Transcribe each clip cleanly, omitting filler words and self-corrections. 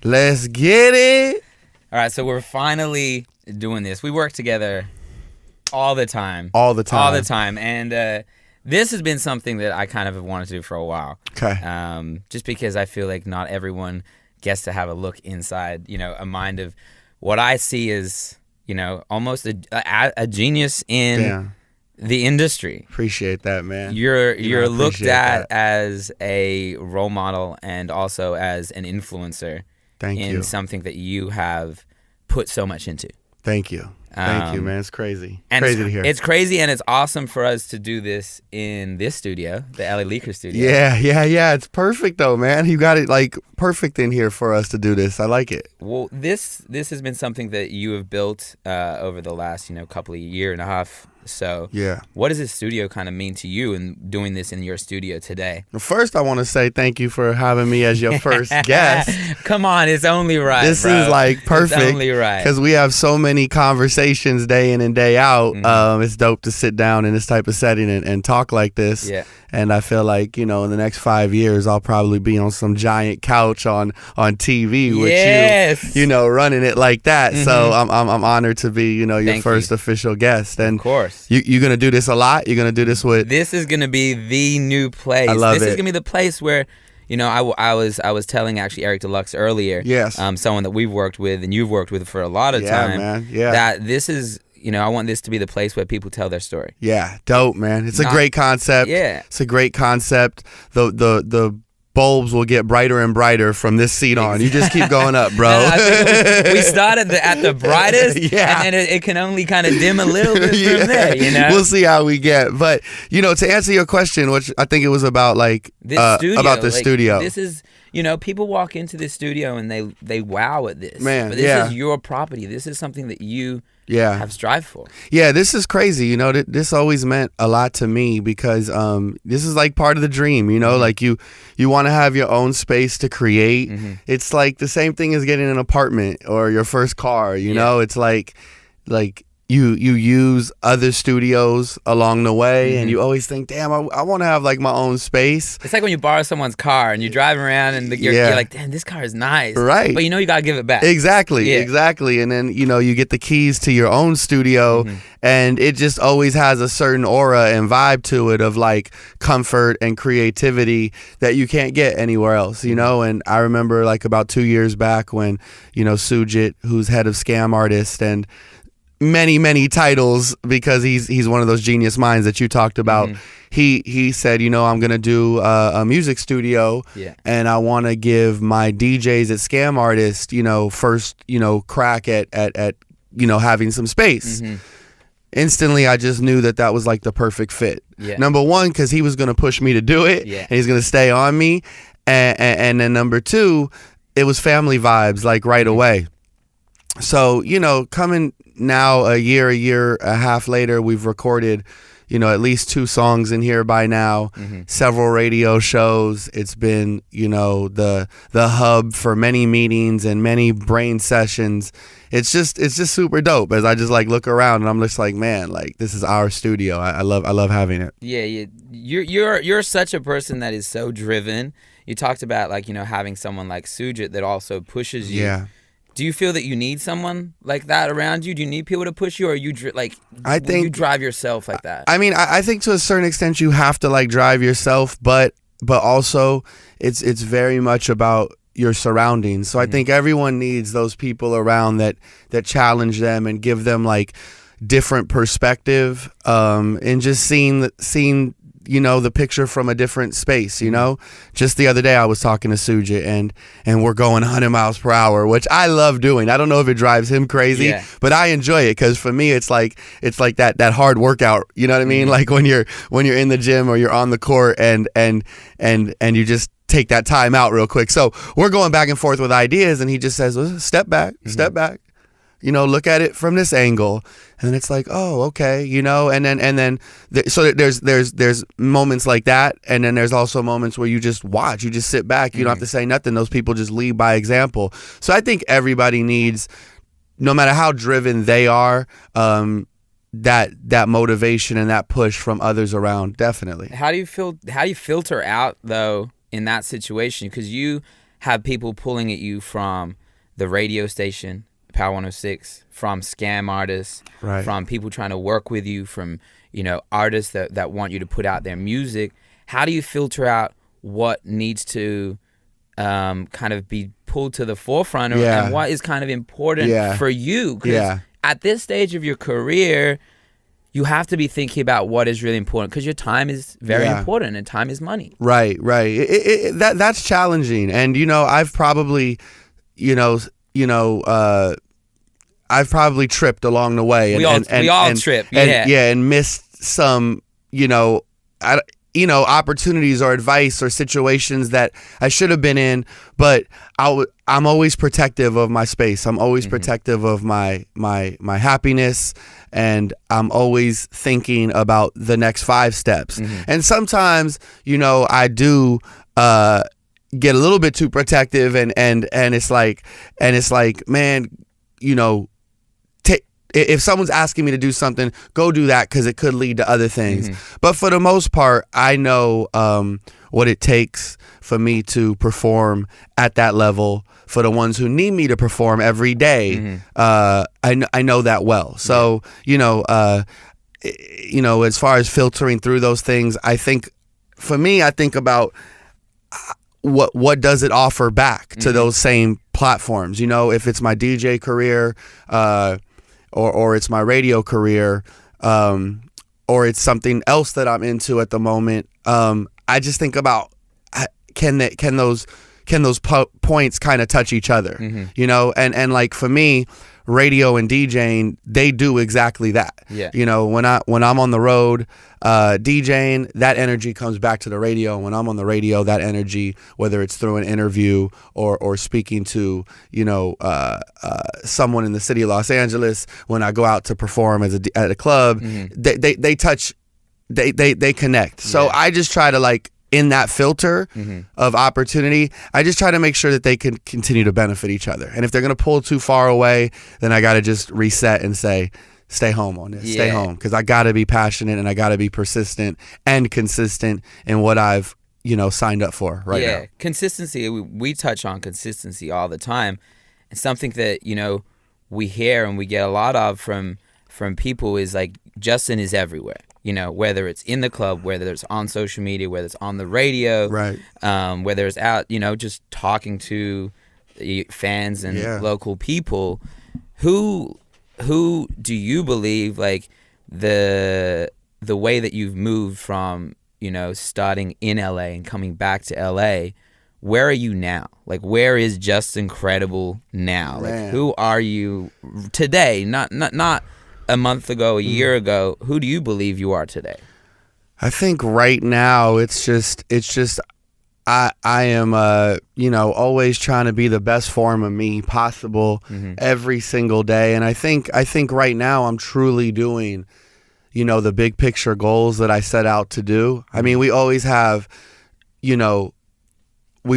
Let's get it. All right, so we're finally doing this. We work together all the time. All the time. All the time. And this has been something that I kind of have wanted to do for a while. Okay. Just because I feel like not everyone gets to have a look inside, a mind of what I see as, almost a genius in Damn. the industry. Appreciate that, man. You're looked appreciate at that. as a role model and also as an influencer Thank in you. something that you have put so much into. Thank you. Thank you, man. It's crazy. And Crazy to hear. It's crazy, and it's awesome for us to do this in this studio, the LA Leaker studio. Yeah. It's perfect though, man. You got it like perfect in here for us to do this. I like it. Well, this has been something that you have built over the last couple of year and a half. So Yeah. what does this studio kind of mean to you and doing this in your studio today? First, I want to say thank you for having me as your first guest. Come on, it's only right. This bro. seems like perfect. It's only right. Because we have so many conversations day in and day out. It's dope to sit down in this type of setting and talk like this. Yeah. And I feel like, in the next 5 years, I'll probably be on some giant couch on TV with Yes. you, running it like that. So I'm honored to be, your Thank first you. official guest. And Of course. you're going to do this a lot? You're going to do this with... This is going to be the new place. I love this is it. going to be the place where, I was telling actually Eric Deluxe earlier. Yes. Someone that we've worked with and you've worked with for a lot of Yeah, time. man. Yeah. That this is, I want this to be the place where people tell their story. Yeah, dope, man. It's a Not- great concept. Yeah. It's a great concept. The bulbs will get brighter and brighter from this seat on. You just keep going up, bro. And I think we started at the brightest, Yeah. and then it can only kind of dim a little bit Yeah. from there, We'll see how we get. But, to answer your question, which I think it was about This studio, about the like, studio. This is, people walk into this studio and they wow at this. Man, but this yeah. is your property. This is something that you Yeah. have strived for. Yeah, this is crazy. This always meant a lot to me because this is like part of the dream, like you want to have your own space to create. It's like the same thing as getting an apartment or your first car, It's like you use other studios along the way and you always think, damn, I want to have like my own space. It's like when you borrow someone's car and you drive around and you're like, damn, this car is nice. Right. But you got to give it back. Exactly. Yeah. Exactly. And then, you get the keys to your own studio and it just always has a certain aura and vibe to it of like comfort and creativity that you can't get anywhere else, And I remember like about 2 years back when, Sujit, who's head of Scam Artist and many titles because he's one of those genius minds that you talked about. He said, I'm gonna do a music studio, and I want to give my DJs at Scam Artist, first, crack at having some space. Instantly, I just knew that was like the perfect fit. Yeah. Number one, because he was gonna push me to do it, and he's gonna stay on me, and then number two, it was family vibes like right away. So, coming now a year and a half later, we've recorded, at least 2 songs in here by now, several radio shows. It's been, the hub for many meetings and many brain sessions. It's just super dope as I just like look around and I'm just like, man, like this is our studio. I love having it. Yeah. You're such a person that is so driven. You talked about like, having someone like Sujit that also pushes you. Yeah. Do you feel that you need someone like that around you? Do you need people to push you, or you I think you drive yourself like that? I mean, I think to a certain extent you have to like drive yourself, but also it's very much about your surroundings. So I think everyone needs those people around that challenge them and give them like different perspective, and just seeing the picture from a different space, Just the other day I was talking to Sujit and we're going 100 miles per hour, which I love doing. I don't know if it drives him crazy, but I enjoy it because for me it's like that hard workout, you know what I mean? Like when you're in the gym or you're on the court and you just take that time out real quick. So we're going back and forth with ideas and he just says, well, step back. Look at it from this angle, and then it's like, oh, okay, and then so there's moments like that, and then there's also moments where you just watch, you just sit back, you don't have to say nothing. Those people just lead by example. So I think everybody needs, no matter how driven they are, that motivation and that push from others around. Definitely. How do you filter out though in that situation? Because you have people pulling at you from the radio station, Power 106, from scam artists, Right. from people trying to work with you, from, you know, artists that want you to put out their music. How do you filter out what needs to kind of be pulled to the forefront, and what is kind of important for you? Because at this stage of your career, you have to be thinking about what is really important, because your time is very important, and time is money. Right. That's challenging, and you know, I've probably, I've probably tripped along the way. And, we all trip, and missed some, opportunities or advice or situations that I should have been in, but I'm always protective of my space. I'm always protective of my happiness, and I'm always thinking about the next 5 steps. And sometimes, I do get a little bit too protective, and it's like, man, if someone's asking me to do something, go do that, because it could lead to other things. But for the most part, I know what it takes for me to perform at that level for the ones who need me to perform every day. I know that well. So, as far as filtering through those things, I think, for me, I think about what does it offer back to those same platforms. If it's my DJ career, or it's my radio career, or it's something else that I'm into at the moment. I just think about, can those points kind of touch each other, and like, for me, radio and DJing, they do exactly that. When I'm on the road DJing, that energy comes back to the radio. When I'm on the radio, that energy, whether it's through an interview or speaking to someone in the city of Los Angeles, when I go out to perform at a club, they touch, they connect. So I just try to, like, in that filter of opportunity, I just try to make sure that they can continue to benefit each other. And if they're going to pull too far away, then I got to just reset and say, stay home on this. Stay home, because I got to be passionate, and I got to be persistent and consistent in what I've, signed up for right now. Consistency. We touch on consistency all the time. And something that, we hear and we get a lot of from people is, like, Justin is everywhere. Whether it's in the club, whether it's on social media, whether it's on the radio, right? Whether it's out, just talking to fans and local people. Who do you believe, like, the way that you've moved from, starting in LA and coming back to LA, where are you now? Like, where is Justin Credible now? Man. Like, who are you today? Not a month ago, a year ago. Who do you believe you are today? I think right now it's just I am always trying to be the best form of me possible every single day. And I think right now I'm truly doing the big picture goals that I set out to do. I mean, we always have, we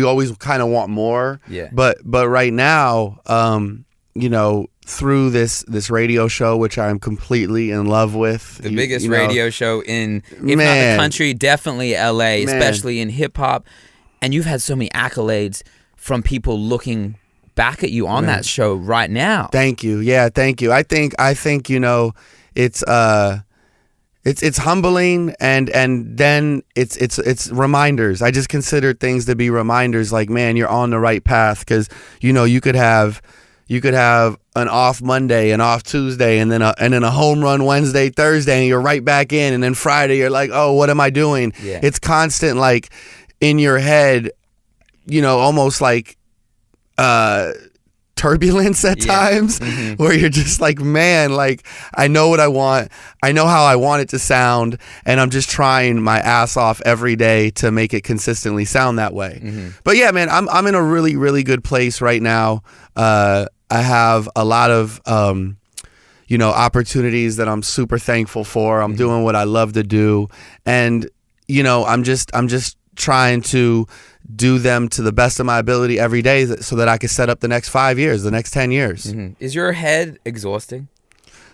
always kind of want more. But right now, through this radio show, which I'm completely in love with. The biggest radio show in, if not the country, definitely LA, especially in hip hop. And you've had so many accolades from people looking back at you on that show right now. Thank you. Yeah, thank you. I think it's humbling, and then it's reminders. I just consider things to be reminders, like, man, you're on the right path, because you could have an off Monday, an off Tuesday, and then a home run Wednesday, Thursday, and you're right back in. And then Friday, you're like, oh, what am I doing? It's constant, like, in your head, almost like turbulence at times, where you're just like, man, like, I know what I want. I know how I want it to sound, and I'm just trying my ass off every day to make it consistently sound that way. But yeah, man, I'm in a really, really good place right now. I have a lot of opportunities that I'm super thankful for. I'm doing what I love to do, and I'm just trying to do them to the best of my ability every day, so that I can set up the next 5 years, the next 10 years. Is your head exhausting?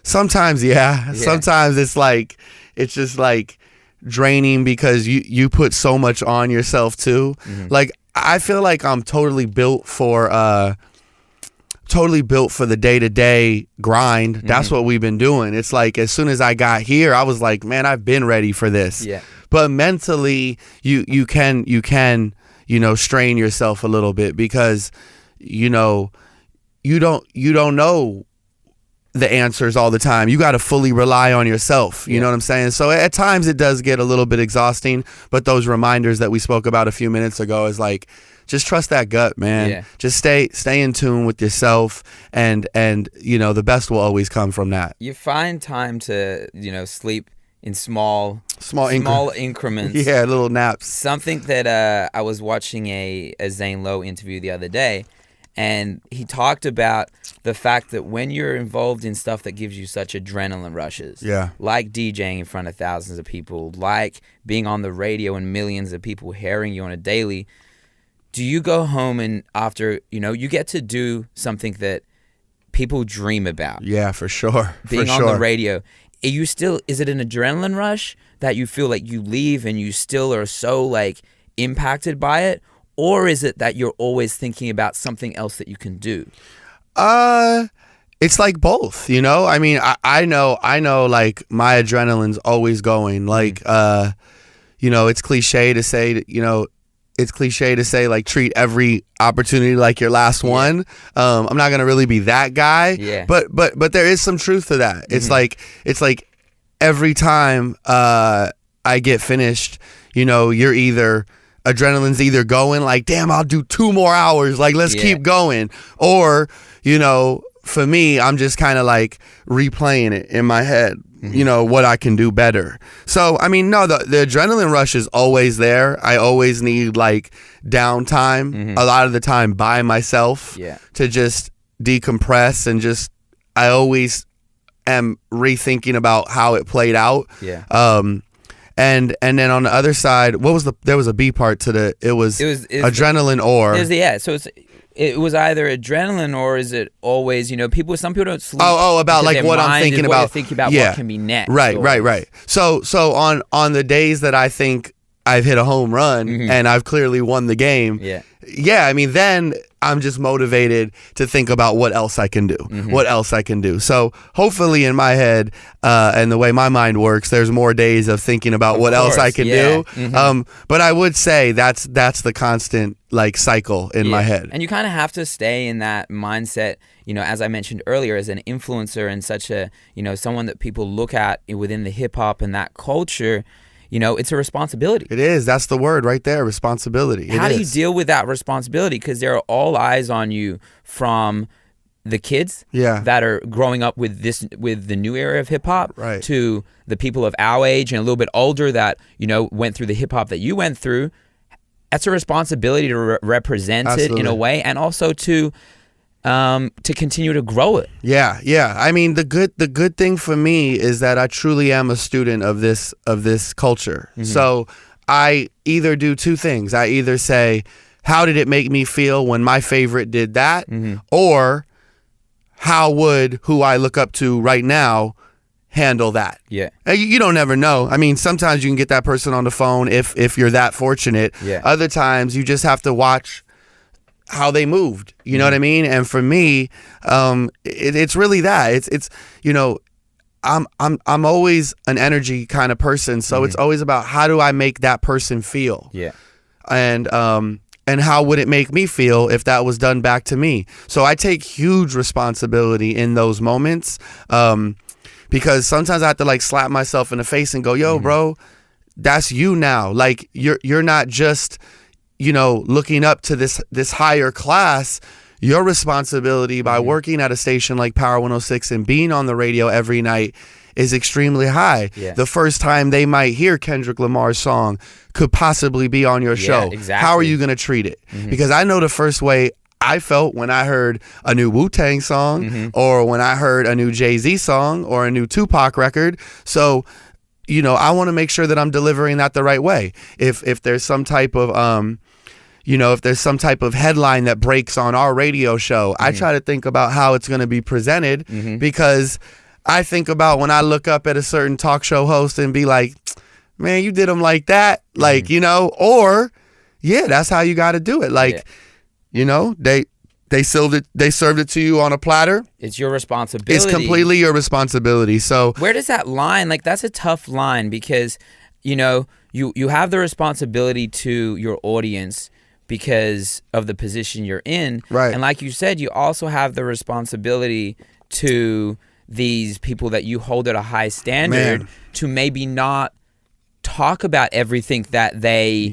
Sometimes, yeah. Sometimes it's just like draining, because you put so much on yourself too. Like, I feel like I'm totally built for the day-to-day grind. That's what we've been doing. It's like as soon as I got here, I was like, man, I've been ready for this. Yeah. But mentally, you can strain yourself a little bit because you don't know the answers all the time. You got to fully rely on yourself. You know what I'm saying? So at times it does get a little bit exhausting, but those reminders that we spoke about a few minutes ago is like, just trust that gut, man. Yeah. Just stay in tune with yourself, and the best will always come from that. You find time to, sleep in small increments. Yeah, little naps. Something that I was watching a Zane Lowe interview the other day, and he talked about the fact that when you're involved in stuff that gives you such adrenaline rushes, like DJing in front of thousands of people, like being on the radio and millions of people hearing you on a daily, do you go home and after, you get to do something that people dream about? Yeah, for sure. Being on the radio. Is it an adrenaline rush that you feel like you leave and you still are so like impacted by it? Or is it that you're always thinking about something else that you can do? It's like both, I mean, I know like my adrenaline's always going. Like, it's cliche to say, like treat every opportunity like your last one. I'm not gonna really be that guy. Yeah. But there is some truth to that. It's like every time I get finished, you're adrenaline's either going like, damn, I'll do 2 more hours, like let's keep going, or for me, I'm just kind of like replaying it in my head. What I can do better. So, I mean, no, the adrenaline rush is always there. I always need like downtime a lot of the time by myself to just decompress and I always am rethinking about how it played out. Yeah. And then on the other side, there was a B part to it was adrenaline or. So it was either adrenaline or is it always, some people don't sleep. About like what I'm thinking about. What can be next. Right. So on the days that I think I've hit a home run and I've clearly won the game. Yeah, I mean, then I'm just motivated to think about what else I can do. So hopefully in my head and the way my mind works, there's more days of thinking about what else I can do. But I would say that's the constant like cycle in my head. And you kind of have to stay in that mindset, as I mentioned earlier, as an influencer and such a, someone that people look at within the hip hop and that culture. It's a responsibility. It is. That's the word right there, responsibility. How do you deal with that responsibility? Because there are all eyes on you from the kids that are growing up with the new era of hip hop to the people of our age and a little bit older that, went through the hip hop that you went through. That's a responsibility to represent it in a way, and also to continue to grow it. Yeah. I mean, the good thing for me is that I truly am a student of this culture. So I either do 2 things. I either say, how did it make me feel when my favorite did that? Or how would who I look up to right now handle that? Yeah. You don't ever know. I mean, sometimes you can get that person on the phone if you're that fortunate. Yeah. Other times you just have to watch how they moved, you know what I mean? And for me, it's really that. It's I'm always an energy kind of person, so it's always about how do I make that person feel? Yeah. And how would it make me feel if that was done back to me? So I take huge responsibility in those moments, because sometimes I have to like slap myself in the face and go, yo, bro, that's you now. Like you're not just looking up to this higher class. Your responsibility by working at a station like Power 106 and being on the radio every night is extremely high. Yeah. The first time they might hear Kendrick Lamar's song could possibly be on your show. Exactly. How are you going to treat it? Because I know the first way I felt when I heard a new Wu-Tang song or when I heard a new Jay-Z song or a new Tupac record. So I want to make sure that I'm delivering that the right way. If there's some type of if there's some type of headline that breaks on our radio show, I try to think about how it's going to be presented, because I think about when I look up at a certain talk show host and be like, man, you did them like that. Like, or yeah, that's how you got to do it. Like, you know, they served it to you on a platter. It's your responsibility. It's completely your responsibility. So where does that line, like, that's a tough line, because, you know, you have the responsibility to your audience because of the position you're in. Right. And like you said, you also have the responsibility to these people that you hold at a high standard to maybe not talk about everything that they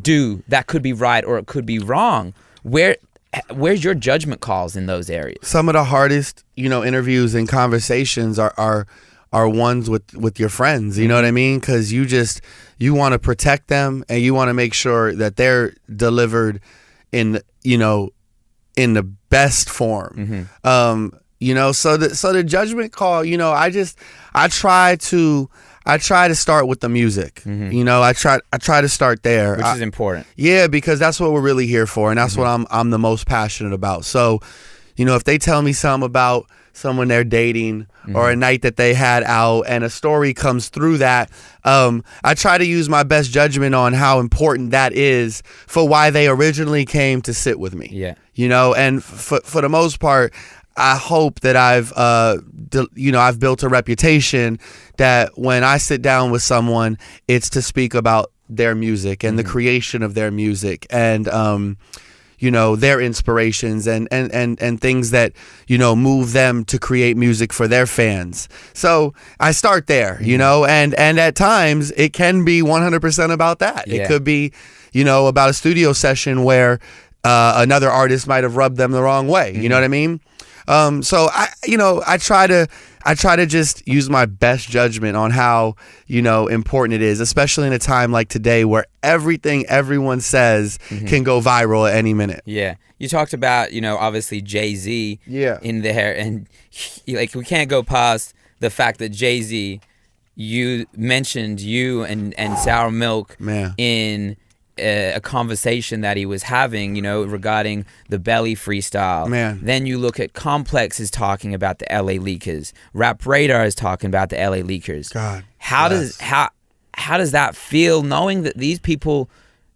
do that could be right or it could be wrong. Where's your judgment calls in those areas? Some of the hardest, you know, interviews and conversations are ones with your friends. You know what I mean? Because you want to protect them and you want to make sure that they're delivered in, you know, in the best form. You know, so the judgment call, you know, I try to start with the music. You know, I try to start there, which is important. Yeah, because that's what we're really here for, and that's what I'm the most passionate about. So, you know, if they tell me something about someone they're dating or a night that they had out and a story comes through that, I try to use my best judgment on how important that is for why they originally came to sit with me. Yeah. You know, and for the most part, I hope that I've built a reputation that when I sit down with someone, it's to speak about their music and the creation of their music and, you know, their inspirations and things that, you know, move them to create music for their fans. So I start there, you know, and at times it can be 100% about that. Yeah. It could be, you know, about a studio session where another artist might have rubbed them the wrong way. You know what I mean? So I try to just use my best judgment on how, you know, important it is, especially in a time like today where everything everyone says can go viral at any minute. Yeah. You talked about, you know, obviously Jay-Z in there, and like we can't go past the fact that Jay-Z, you mentioned you and Sour Milk in a conversation that he was having, you know, regarding the Belly freestyle. Then you look at Complex is talking about the LA Leakers. Rap Radar is talking about the LA Leakers. God, how does that feel, knowing that these people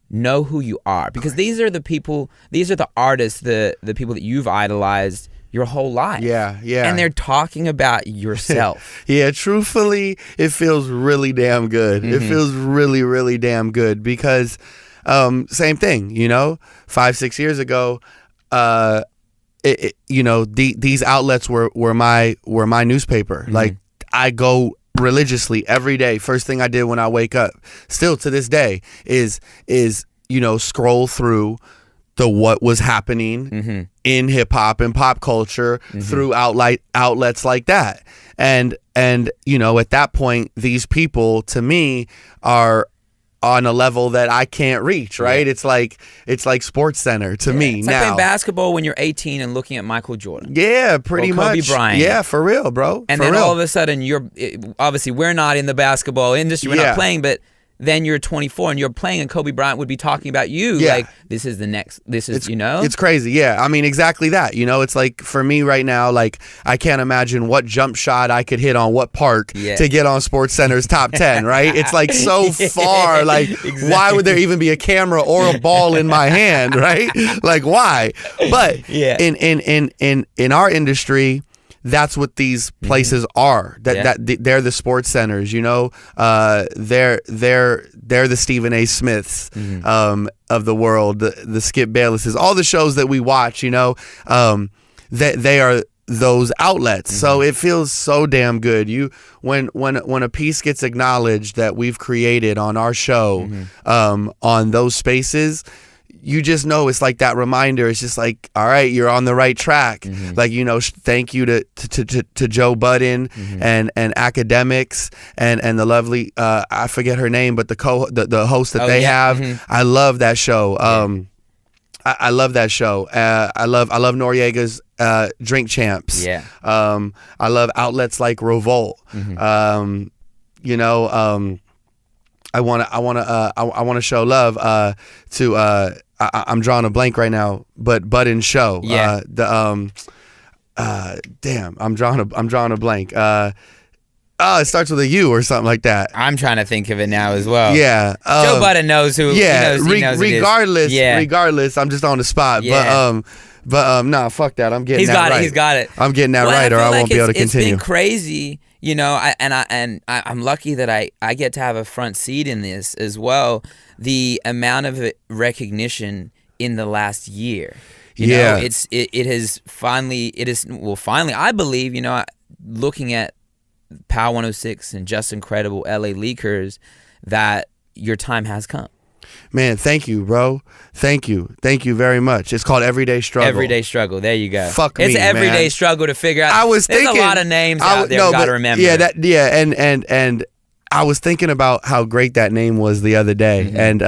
know who you are? Because these are the people, these are the artists, the people that you've idolized your whole life. Yeah. And they're talking about yourself. Yeah, truthfully, it feels really damn good. It feels really, really damn good because same thing, you know, 5-6 years ago, you know, these outlets were my newspaper. Like, I go religiously every day. First thing I did when I wake up, still to this day, is you know, scroll through what was happening in hip hop and pop culture through outlets like that. And you know, at that point, these people to me are on a level that I can't reach, right? It's like Sports Center to me it's now. Like playing basketball when you're 18 and looking at Michael Jordan. Yeah, pretty much. Kobe Bryant. Yeah, for real, bro. And for then real. all of a sudden, obviously we're not in the basketball industry, we're not playing, but then you're 24 and you're playing, and Kobe Bryant would be talking about you. Like, this is, you know? It's crazy. Yeah. I mean, exactly that. You know, it's like for me right now, like, I can't imagine what jump shot I could hit on what park to get on Sports Center's top 10, right? It's like so far. Like, why would there even be a camera or a ball in my hand, right? Like, why? But in our industry, that's what these places are. They're the Sports Centers, you know. They're the Stephen A. Smiths of the world, the Skip Baylesses, all the shows that we watch, you know. They are those outlets. So it feels so damn good. When a piece gets acknowledged that we've created on our show, on those spaces, you just know it's like that reminder. It's just like, all right, you're on the right track. Like, you know, thank you to Joe Budden and Academics and the lovely I forget her name, but the host that they have. I love that show. I love that show. I love Noriega's Drink Champs. I love outlets like Revolt. You know, I want to show love to I'm drawing a blank right now, but Budden show. Damn, I'm drawing a blank. It starts with a U or something like that. I'm trying to think of it now as well. Yeah. Joe Budden knows who. Yeah. He knows regardless, it is. regardless, I'm just on the spot. Yeah. But nah, fuck that. I'm getting that right. He's got it. I'm getting that right, or I won't be able to continue. It's been crazy, you know. I'm lucky that I get to have a front seat in this as well. The amount of recognition in the last year. You know, it has finally, I believe, you know, looking at Power 106 and Just Incredible, LA Leakers, that your time has come. Man, thank you, bro. Thank you very much. It's called Everyday Struggle. Everyday Struggle. There you go. Fuck me, It's an everyday man. struggle to figure out. I was thinking, there's a lot of names out there. You got to remember. Yeah, and I was thinking about how great that name was the other day, and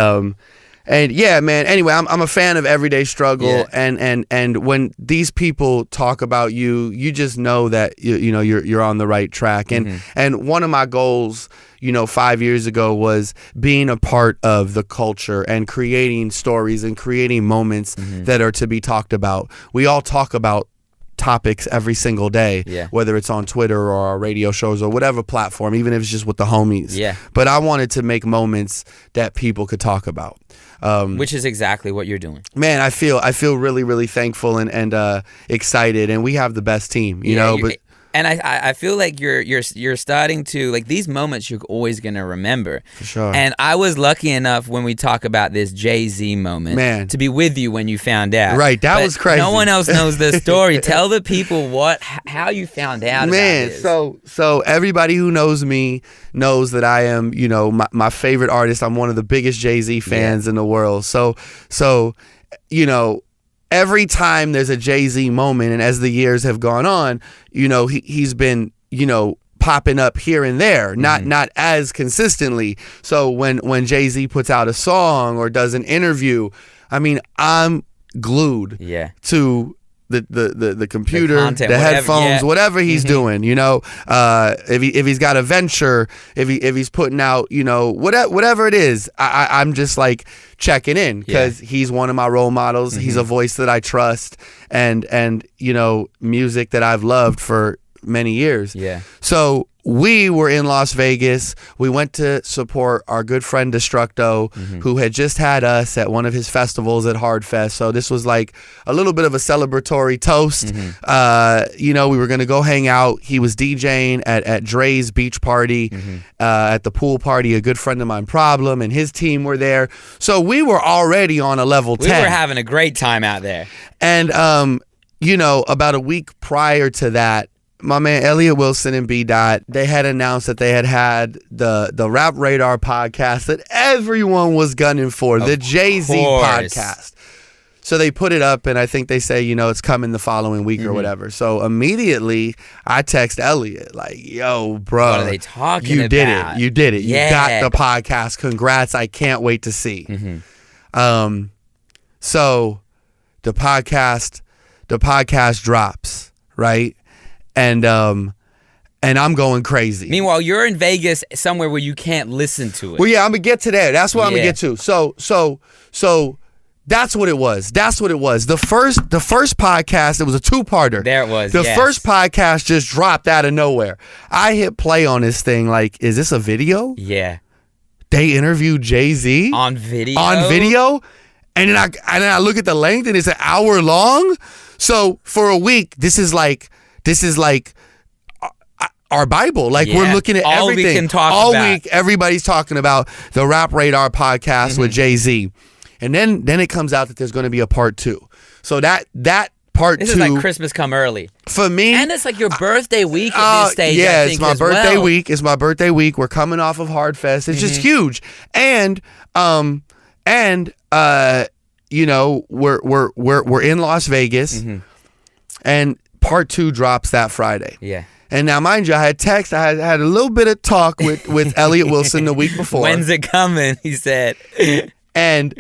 yeah, man. Anyway, I'm a fan of Everyday Struggle, and when these people talk about you, you just know that you know you're on the right track. And one of my goals, you know, 5 years ago was being a part of the culture and creating stories and creating moments that are to be talked about. We all talk about topics every single day, whether it's on Twitter or our radio shows or whatever platform, even if it's just with the homies. But I wanted to make moments that people could talk about. Which is exactly what you're doing. Man, I feel really, really thankful and excited, and we have the best team, you know. And I feel like you're starting to, like, these moments you're always gonna remember. For sure. And I was lucky enough when we talk about this Jay-Z moment, man, to be with you when you found out. Right, that was crazy. No one else knows the story. Tell the people how you found out. Man, about this. so everybody who knows me knows that I am, you know, my favorite artist. I'm one of the biggest Jay-Z fans in the world. So you know, every time there's a Jay-Z moment, and as the years have gone on, you know, he's been, you know, popping up here and there, not as consistently. So when Jay-Z puts out a song or does an interview, I mean, I'm glued to the computer, the content, headphones, whatever he's doing, you know. If he's got a venture, if he's putting out, you know, whatever it is, I'm just like checking in, because he's one of my role models. He's a voice that I trust, and you know, music that I've loved for many years. So we were in Las Vegas. We went to support our good friend Destructo, who had just had us at one of his festivals at Hardfest. So this was like a little bit of a celebratory toast. You know, we were going to go hang out. He was DJing at Dre's beach party, at the pool party. A good friend of mine, Problem, and his team were there. So we were already on a level 10. We were having a great time out there. And, you know, about a week prior to that, my man Elliot Wilson and B Dot, they had announced that they had the Rap Radar podcast that everyone was gunning for, the Jay-Z podcast. So they put it up, and I think they say, you know, it's coming the following week or whatever. So immediately I text Elliot like, yo, bro, what are they talking about? You did it. You got the podcast. Congrats. I can't wait to see. So the podcast drops, right? And I'm going crazy. Meanwhile, you're in Vegas somewhere where you can't listen to it. Well, yeah, I'm gonna get to that. That's what I'm gonna get to. So that's what it was. That's what it was. The first podcast, it was a two-parter. There it was. The first podcast just dropped out of nowhere. I hit play on this thing like, is this a video? Yeah. They interviewed Jay-Z on video. And then I look at the length, and it's an hour long. So for a week, this is like our Bible. Like, we're looking at all everything. We can talk all about. Week, everybody's talking about the Rap Radar podcast with Jay-Z. And then it comes out that there's going to be a part 2. So that part 2. This is like Christmas come early. For me. And it's like your birthday week at this stage, yeah, I think, it's my birthday well. week. It's my birthday week. We're coming off of Hardfest. It's just huge. And you know, we're in Las Vegas. And part 2 drops that Friday. Yeah. And now, mind you, I had a little bit of talk with Elliot Wilson the week before. When's it coming? He said. And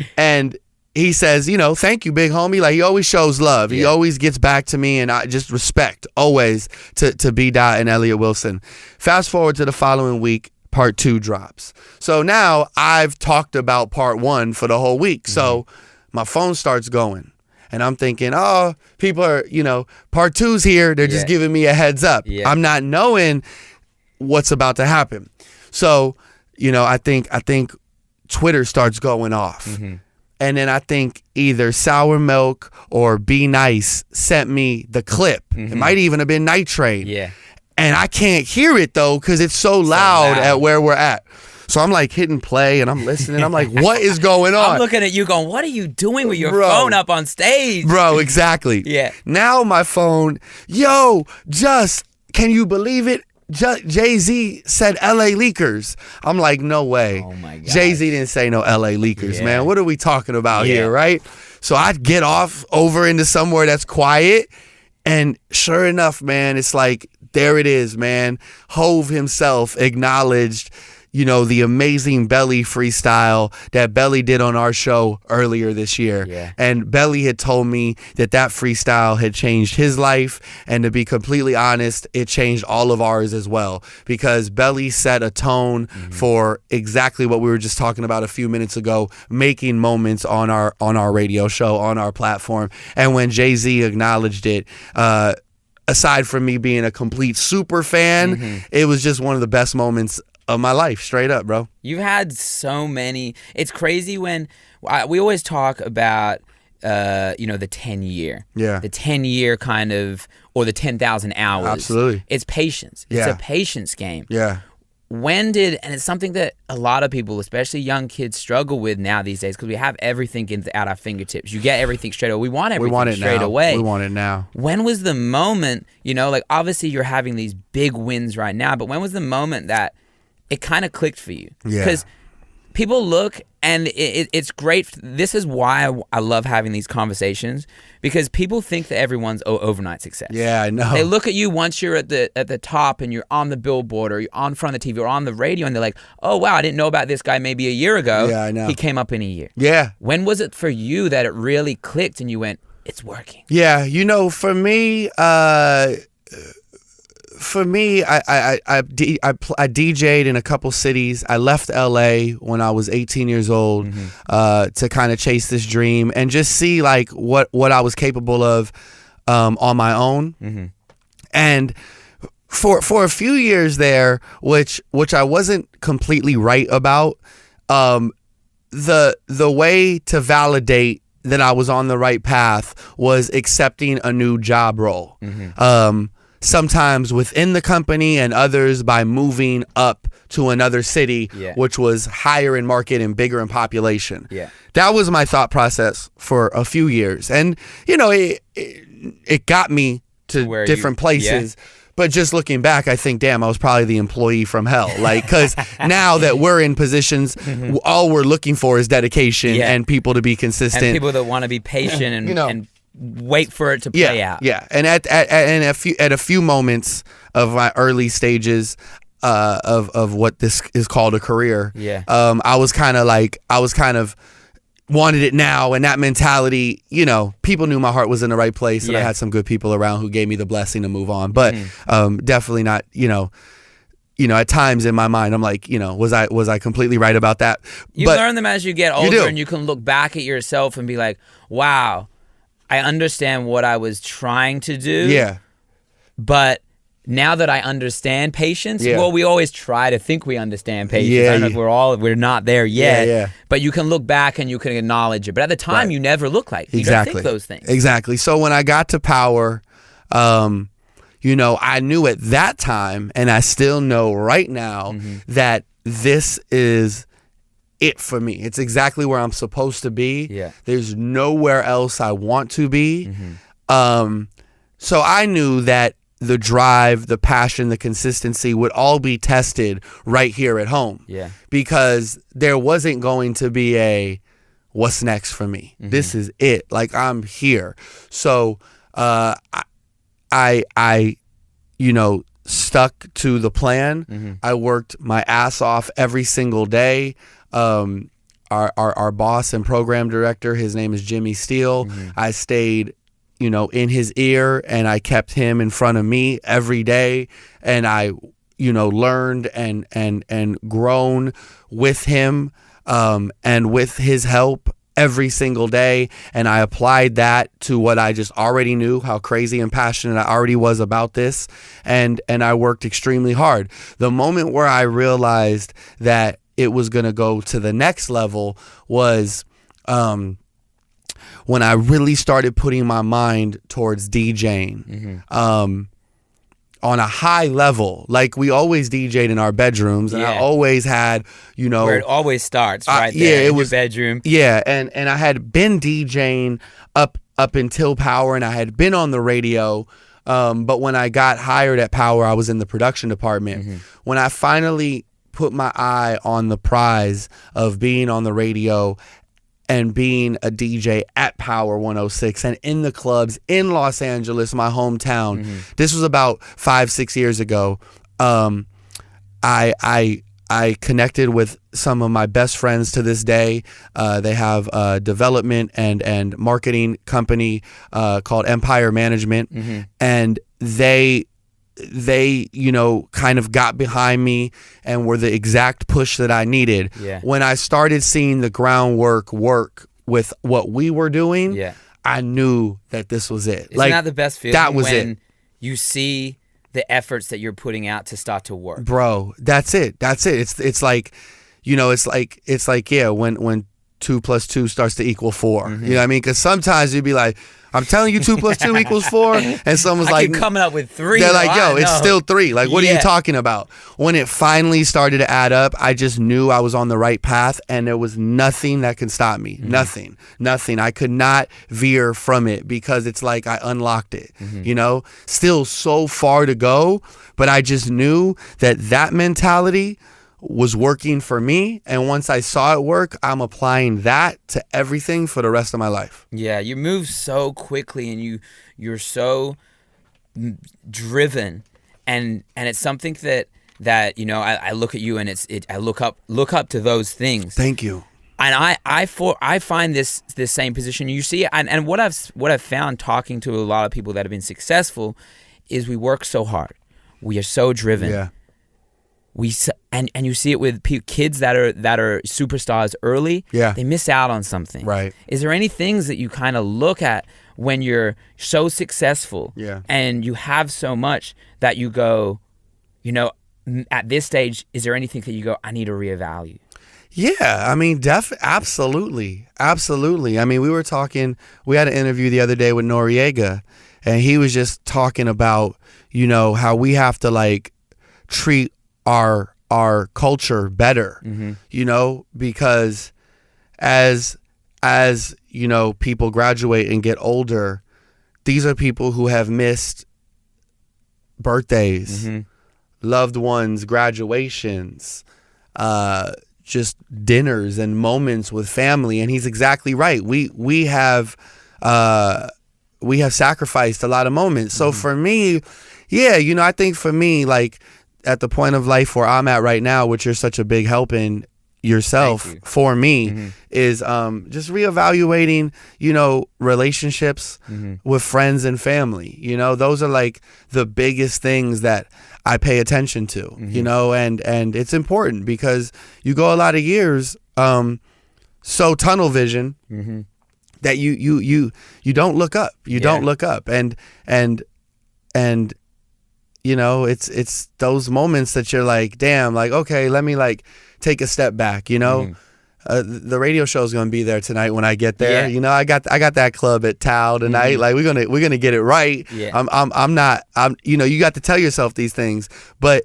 he says, you know, thank you, big homie. Like, he always shows love. He always gets back to me, and I just respect always to B Dot and Elliot Wilson. Fast forward to the following week, part 2 drops. So now I've talked about part 1 for the whole week. So my phone starts going. And I'm thinking, oh, people are, you know, part 2's here. They're just giving me a heads up. I'm not knowing what's about to happen. So, I think Twitter starts going off. And then I think either Sour Milk or Be Nice sent me the clip. It might even have been Night Train. Yeah. And I can't hear it though because it's so loud at where we're at. So I'm like hitting play and I'm listening. I'm like, what is going on? I'm looking at you going, what are you doing with your phone up on stage? Bro, exactly. Yeah. Now my phone, can you believe it? Jay-Z said LA Leakers. I'm like, no way. Oh my God. Jay-Z didn't say no LA Leakers, Yeah. man. What are we talking about here, right? So I'd get off over into somewhere that's quiet. And sure enough, man, it's like, there it is, man. Hove himself acknowledged, the amazing Belly freestyle that Belly did on our show earlier this year. Yeah. And Belly had told me that freestyle had changed his life. And to be completely honest, it changed all of ours as well. Because Belly set a tone for exactly what we were just talking about a few minutes ago, making moments on our radio show, on our platform. And when Jay-Z acknowledged it, aside from me being a complete super fan, it was just one of the best moments of my life, straight up, bro. You've had so many. It's crazy when we always talk about, the 10-year. Yeah. The 10-year kind of, or the 10,000 hours. Absolutely. It's patience. It's Yeah. a patience game. Yeah. And it's something that a lot of people, especially young kids, struggle with now these days because we have everything at our fingertips. You get everything straight away. We want everything straight away. We want it now. When was the moment, obviously you're having these big wins right now, but when was the moment that it kind of clicked for you? Yeah. Because people look, and it's great. This is why I love having these conversations, because people think that everyone's overnight success. Yeah, I know. They look at you once you're at the top and you're on the billboard or you're on front of the TV or on the radio, and they're like, oh, wow, I didn't know about this guy maybe a year ago. Yeah, I know. He came up in a year. Yeah. When was it for you that it really clicked and you went, it's working? Yeah, for me, I DJ'd in a couple cities. I left LA when I was 18 years old to kind of chase this dream and just see like what I was capable of on my own. And for a few years there, which I wasn't completely right about, the way to validate that I was on the right path was accepting a new job role. Sometimes within the company and others by moving up to another city, which was higher in market and bigger in population. Yeah. That was my thought process for a few years. And, it got me to different places. But just looking back, I think, damn, I was probably the employee from hell. Like, because now that we're in positions, all we're looking for is dedication and people to be consistent. And people that want to be patient and wait for it to play out. Yeah, and at a few moments of my early stages of what this is called a career, I was kind of wanted it now, and that mentality, people knew my heart was in the right place, and I had some good people around who gave me the blessing to move on. But definitely not, at times in my mind, I'm like, was I completely right about that? You learn them as you get older, and you can look back at yourself and be like, wow, I understand what I was trying to do. Yeah. But now that I understand patience, well, we always try to think we understand patience. I don't know if we're not there yet. But you can look back and you can acknowledge it. But at the time, you never look like you don't think those things. Exactly. So when I got to Power, I knew at that time, and I still know right now, that this is it for me. It's exactly where I'm supposed to be. Yeah. There's nowhere else I want to be. So I knew that the drive, the passion, the consistency would all be tested right here at home. Yeah. Because there wasn't going to be a what's next for me. This is it. Like, I'm here. So I stuck to the plan. I worked my ass off every single day. Our boss and program director, his name is Jimmy Steele. I stayed in his ear, and I kept him in front of me every day, and I learned and grown with him, and with his help, every single day, and I applied that to what I just already knew, how crazy and passionate I already was about this, and I worked extremely hard. The moment where I realized that it was going to go to the next level was when I really started putting my mind towards DJing. On a high level. Like, we always DJ'd in our bedrooms, and I always had, you know, where it always starts, right there in your bedroom. Yeah, and I had been DJing up until Power, and I had been on the radio, but when I got hired at Power, I was in the production department. When I finally put my eye on the prize of being on the radio and being a DJ at Power 106 and in the clubs in Los Angeles, my hometown. This was about 5-6 years ago. I connected with some of my best friends to this day. They have a development and marketing company called Empire Management, and they you know, kind of got behind me and were the exact push that I needed. When I started seeing the groundwork work with what we were doing, I knew that this was it. Isn't that the best feeling? That was when it. You see the efforts that you're putting out to start to work. Bro, that's it. It's like, you know, it's like yeah, when 2 + 2 starts to equal 4. You know what I mean? Because sometimes you'd be like, I'm telling you 2 + 2 = 4, and someone's like, keep coming up with 3. They're like, yo, it's still 3. Like, what are you talking about? When it finally started to add up, I just knew I was on the right path, and there was nothing that could stop me. Nothing. I could not veer from it, because it's like I unlocked it. You know, still so far to go, but I just knew that mentality was working for me, and once I saw it work, I'm applying that to everything for the rest of my life. Yeah, you move so quickly, and you're so driven, and it's something that you know, I look at you, and I look up to those things. Thank you. And I find this same position you see, and what I've found talking to a lot of people that have been successful is we work so hard, we are so driven. Yeah. And you see it with kids that are superstars early. Yeah. They miss out on something. Right. Is there any things that you kind of look at when you're so successful, and you have so much, that you go, you know, at this stage, is there anything that you go, I need to reevaluate? Yeah, I mean, absolutely. I mean, we had an interview the other day with Noriega, and he was just talking about, you know, how we have to like treat our culture better, you know, because as you know, people graduate and get older, these are people who have missed birthdays, loved ones, graduations, just dinners and moments with family. And he's exactly right. We have sacrificed a lot of moments. So for me, yeah, you know, I think for me, like, at the point of life where I'm at right now, which you're such a big help in yourself for me, is just reevaluating, you know, relationships with friends and family. You know, those are like the biggest things that I pay attention to, you know, and it's important, because you go a lot of years so tunnel vision that you don't look up. You don't look up, and you know, it's those moments that you're like, damn, like, okay, let me like take a step back, you know. The radio show is going to be there tonight when I get there. You know, I got that club at Tao tonight. Like, we're gonna get it right. I'm you know, you got to tell yourself these things, but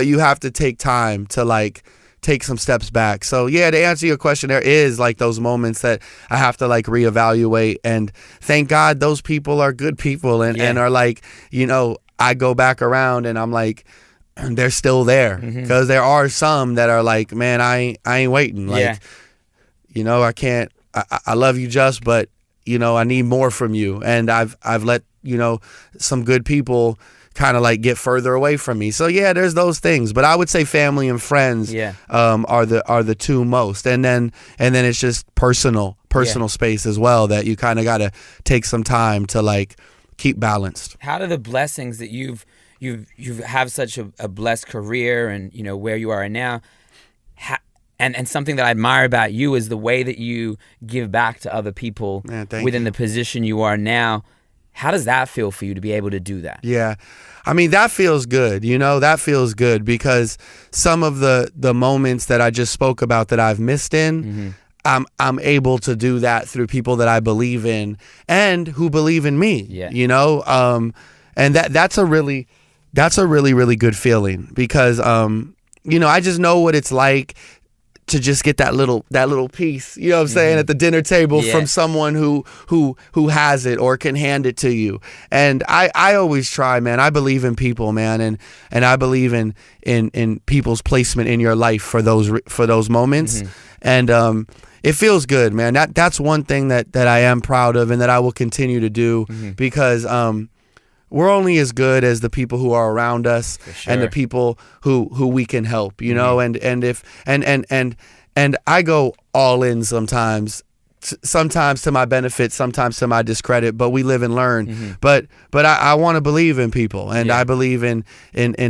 you have to take time to like take some steps back. So yeah, to answer your question, there is like those moments that I have to like reevaluate, and thank God those people are good people, and are like, you know, I go back around and I'm like, they're still there, because there are some that are like, man, I ain't waiting. Like, you know, I can't. I love you, just, but you know, I need more from you. And I've let, you know, some good people kind of like get further away from me. So yeah, there's those things. But I would say family and friends are the two most. And then it's just personal space as well, that you kind of got to take some time to like keep balanced. How do the blessings that you have such a blessed career, and you know where you are now, And something that I admire about you is the way that you give back to other people within the position you are now. How does that feel for you to be able to do that? Yeah. I mean, that feels good. You know, that feels good because some of the moments that I just spoke about that I've missed in, I'm able to do that through people that I believe in and who believe in me. Yeah. You know, and that's a really really good feeling because you know, I just know what it's like to just get that little piece, you know what I'm saying, at the dinner table from someone who has it or can hand it to you. And I always try, man. I believe in people, man, and I believe in people's placement in your life for those moments. And it feels good, man. That's one thing that I am proud of and that I will continue to do because we're only as good as the people who are around us and the people who we can help, you know, and I go all in sometimes to my benefit, sometimes to my discredit, but we live and learn. But I want to believe in people and I believe in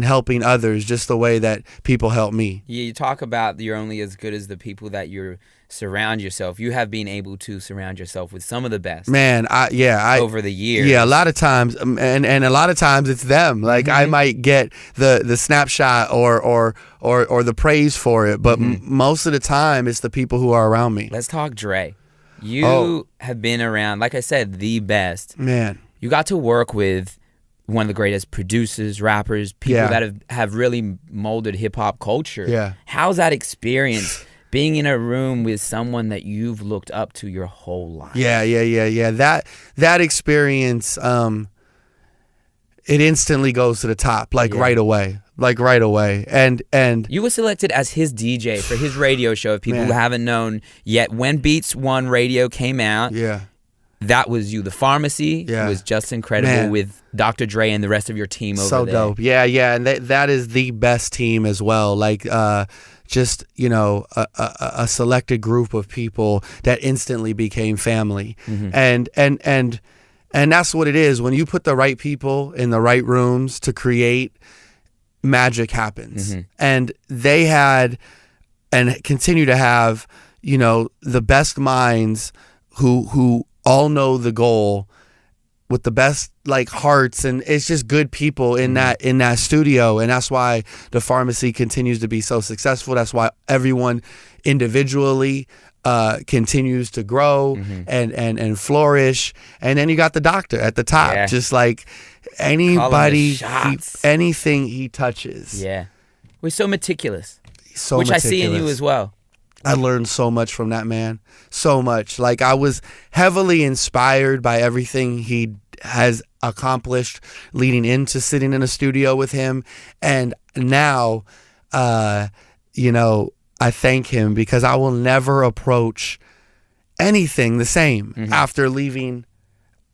helping others just the way that people help me. Yeah, you talk about you're only as good as the people that you surround yourself. You have been able to surround yourself with some of the best. Man, over the years. Yeah, a lot of times, and a lot of times it's them. Like I might get the snapshot or the praise for it, but most of the time it's the people who are around me. Let's talk Dre. You have been around, like I said, the best. Man. You got to work with one of the greatest producers, rappers, people that have really molded hip-hop culture. Yeah. How's that experience being in a room with someone that you've looked up to your whole life? Yeah. That experience, it instantly goes to the top, right away. And you were selected as his DJ for his radio show. If people who haven't known yet, when Beats One Radio came out, that was you. The Pharmacy was just incredible with Dr. Dre and the rest of your team over there. So dope. Yeah. And that is the best team as well. Just, you know, a selected group of people that instantly became family. And that's what it is. When you put the right people in the right rooms to create, magic happens. And they had and continue to have, you know, the best minds who all know the goal with the best hearts, and it's just good people in that studio. And that's why the Pharmacy continues to be so successful. That's why everyone individually continues to grow and flourish. And then you got the doctor at the top, just like anybody, anything he touches. Yeah, we're so meticulous, which I see in you as well. I learned so much from that man, so much. I was heavily inspired by everything he has accomplished leading into sitting in a studio with him. And now, you know, I thank him because I will never approach anything the same after leaving,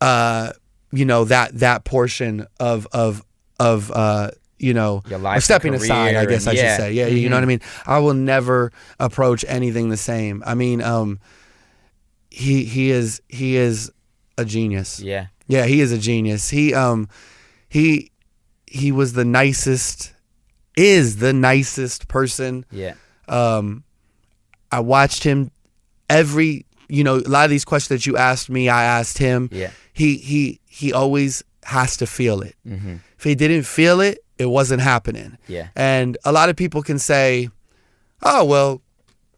you know, that portion of you know, or stepping aside, I guess I should say. Yeah, you know what I mean? I will never approach anything the same. I mean, he is a genius. Yeah. Yeah, he is a genius. He was the nicest, is the nicest person. Yeah. I watched him you know, a lot of these questions that you asked me, I asked him. Yeah. He always has to feel it. If he didn't feel it, it wasn't happening. Yeah. And a lot of people can say, oh, well,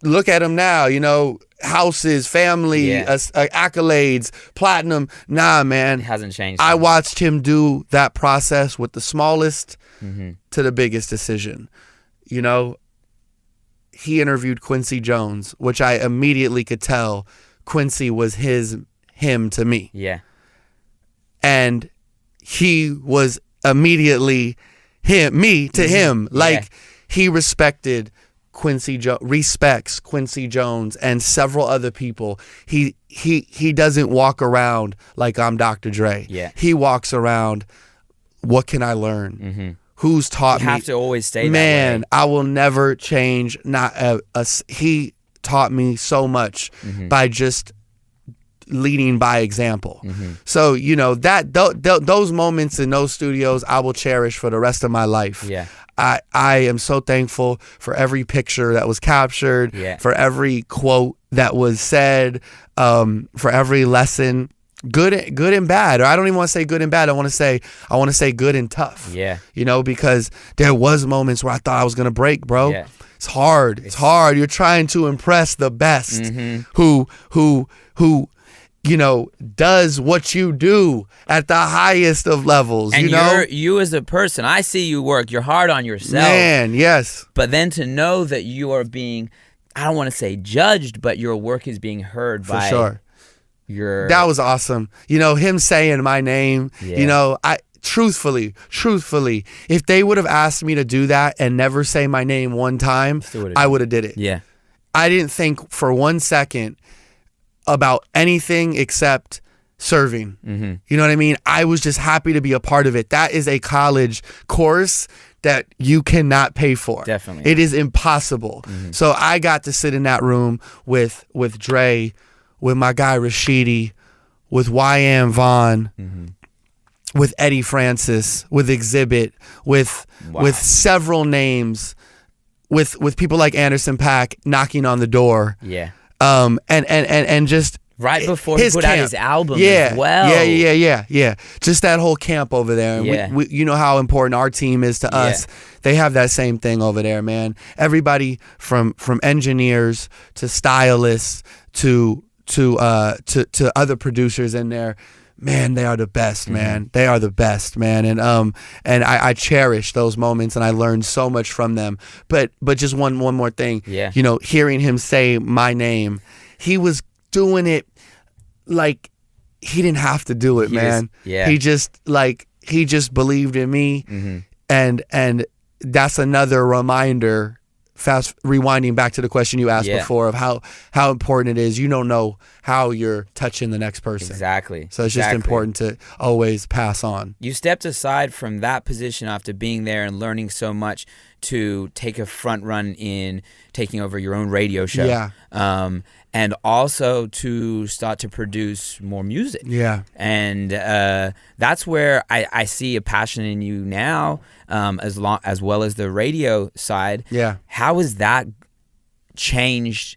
look at him now, you know, houses, family, accolades, platinum. Nah, man. It hasn't changed. I watched him do that process with the smallest to the biggest decision. You know, he interviewed Quincy Jones, which I immediately could tell Quincy was him to me. Yeah. And he was immediately me to him. He respects Quincy Jones and several other people. He doesn't walk around like I'm Dr. Dre. Yeah. He walks around, what can I learn? Who's taught me? You have to always stay Man, that way. I will never change. He taught me so much by just leading by example. So, you know, those moments in those studios I will cherish for the rest of my life. Yeah. I am so thankful for every picture that was captured, for every quote that was said, for every lesson, good and bad. Or I don't even want to say good and bad. I want to say good and tough. Yeah. You know, because there was moments where I thought I was gonna break, bro. Yeah. It's hard. It's hard. You're trying to impress the best, who you know, does what you do at the highest of levels. And you know, you as a person, I see you work. You're hard on yourself, man. Yes. But then to know that you are being, I don't want to say judged, but your work is being heard For by sure. your. That was awesome. You know, him saying my name. Yeah. You know, truthfully, if they would have asked me to do that and never say my name one time, I would have did it. Yeah. I didn't think for 1 second about anything except serving. You know what I mean? I was just happy to be a part of it. That is a college course that you cannot pay for. Definitely. It is impossible. So I got to sit in that room with Dre, with my guy Rashidi, with YM Vaughn, with Eddie Francis, with Exhibit, with several names, with people like Anderson .Paak knocking on the door. Yeah. And just right before he put out his album as well. Yeah. Just that whole camp over there. And we, you know how important our team is to us. They have that same thing over there, man. Everybody from engineers to stylists to other producers in there. Man, they are the best, man. They are the best, man. And I cherish those moments, and I learned so much from them. But just one more thing. Yeah. You know, hearing him say my name, he was doing it like he didn't have to do it, man. He just believed in me, and that's another reminder. Fast rewinding back to the question you asked before of how important it is. You don't know how you're touching the next person. Exactly. So it's just important to always pass on. You stepped aside from that position after being there and learning so much to take a front run in taking over your own radio show. Yeah. And also to start to produce more music. Yeah. And that's where I see a passion in you now, as well as the radio side. Yeah. How has that changed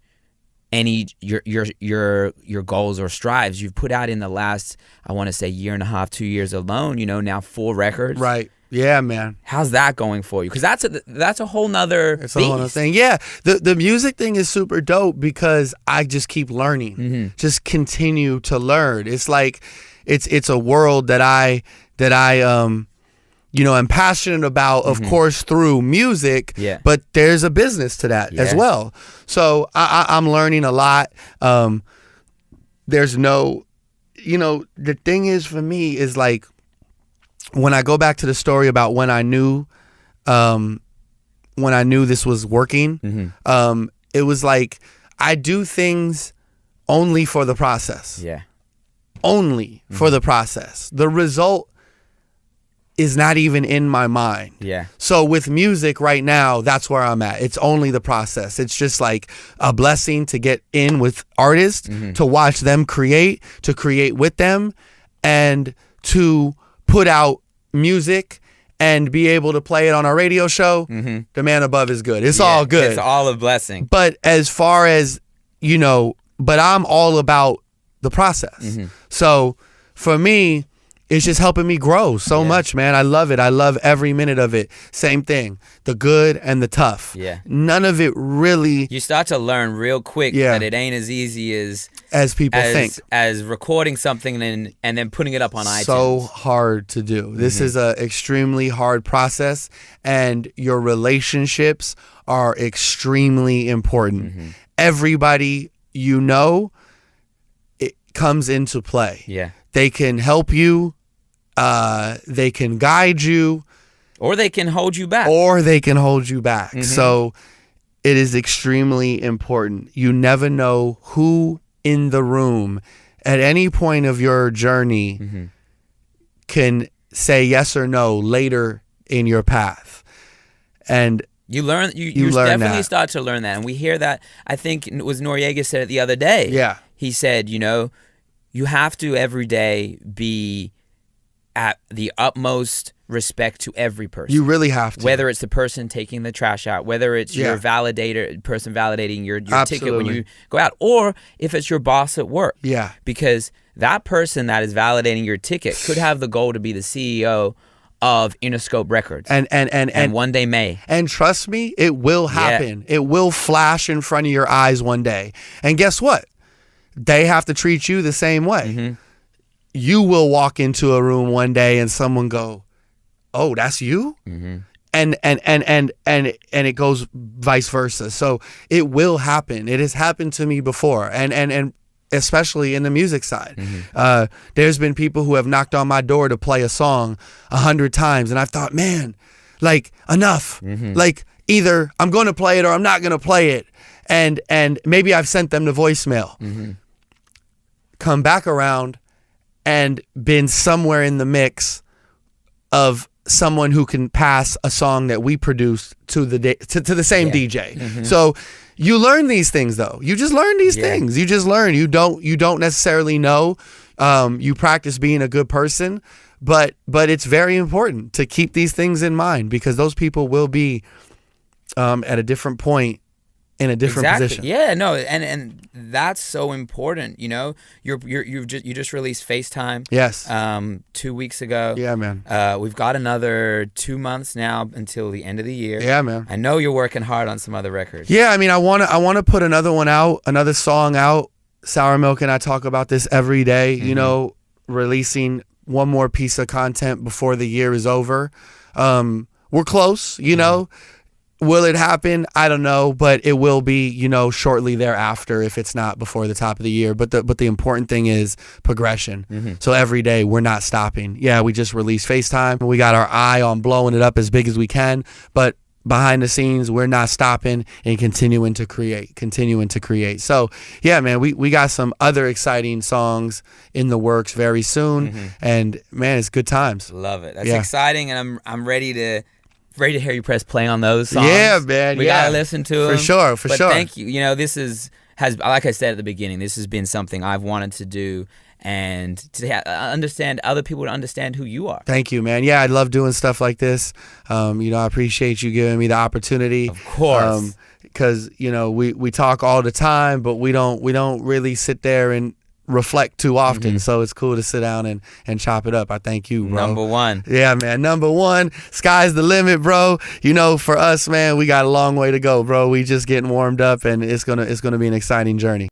your goals or strives you've put out in the last, I want to say, year and a half, 2 years alone? You know, now 4 records. Right. Yeah, man. How's that going for you? Because that's a whole nother It's a whole other thing. Yeah, the music thing is super dope because I just keep learning, just continue to learn. It's like it's a world that I you know, am passionate about, of course, through music. Yeah. But there's a business to that as well. So I'm learning a lot. There's no, you know, the thing is for me is like, when I go back to the story about when I knew this was working, it was like I do things only for the process. Yeah. Only for the process. The result is not even in my mind. Yeah. So with music right now, that's where I'm at. It's only the process. It's just like a blessing to get in with artists, to watch them create, to create with them, and to put out music and be able to play it on our radio show. The man above is good. It's all good. It's all a blessing. But as far as, you know, but I'm all about the process. So for me, it's just helping me grow so much, man. I love it. I love every minute of it. Same thing, the good and the tough. Yeah. None of it really. You start to learn real quick that it ain't as easy as people think. As recording something and then putting it up on iTunes. So hard to do. This is a extremely hard process, and your relationships are extremely important. Everybody you know, it comes into play. Yeah. They can help you, they can guide you, or they can hold you back. So it is extremely important. You never know who in the room at any point of your journey can say yes or no later in your path. And you learn, you learn definitely that. start to learn that. And we hear that, I think it was Noriega said it the other day. Yeah. He said, you know, you have to every day be at the utmost respect to every person. You really have to. Whether it's the person taking the trash out, whether it's your person validating your ticket when you go out, or if it's your boss at work. Yeah. Because that person that is validating your ticket could have the goal to be the CEO of Interscope Records. And one day may. And trust me, it will happen. It will flash in front of your eyes one day. And guess what? They have to treat you the same way. Mm-hmm. You will walk into a room one day and someone go, "Oh, that's you?" Mm-hmm. And it goes vice versa. So it will happen. It has happened to me before, and especially in the music side. Mm-hmm. There's been people who have knocked on my door to play a song 100 times, and I've thought, man, like, enough. Mm-hmm. Like, either I'm going to play it or I'm not going to play it, and maybe I've sent them to voicemail. Mm-hmm. Come back around and been somewhere in the mix of someone who can pass a song that we produced to the same DJ. Mm-hmm. So you learn these things, though. You just learn these things. You just learn. You don't necessarily know. You practice being a good person, but it's very important to keep these things in mind, because those people will be at a different point in a different position. Yeah, no, and that's so important. You know, you just released FaceTime. Yes. 2 weeks ago. Yeah, man. We've got another 2 months now until the end of the year. Yeah, man. I know you're working hard on some other records. Yeah, I mean, I wanna put another one out, another song out. Sour Milk and I talk about this every day. Mm-hmm. You know, releasing one more piece of content before the year is over. We're close. You know. Will it happen? I don't know, but it will be, you know, shortly thereafter if it's not before the top of the year. But the important thing is progression. Mm-hmm. So every day we're not stopping. Yeah, we just released FaceTime. We got our eye on blowing it up as big as we can, but behind the scenes we're not stopping and continuing to create. So yeah, man, we got some other exciting songs in the works very soon, and man, it's good times. Love it. That's exciting, and I'm ready to hear you press play on those songs. Yeah, man. We gotta listen to them. For sure. Thank you. You know, this has like I said at the beginning, this has been something I've wanted to do, and to understand other people, to understand who you are. Thank you, man. Yeah, I love doing stuff like this. You know, I appreciate you giving me the opportunity. Of course. Because you know, we talk all the time, but we don't really sit there and reflect too often. So it's cool to sit down and chop it up. I thank you, bro. Number one. Yeah, man. Number one. Sky's the limit, bro. You know, for us, man, we got a long way to go, bro. We just getting warmed up, and it's gonna be an exciting journey.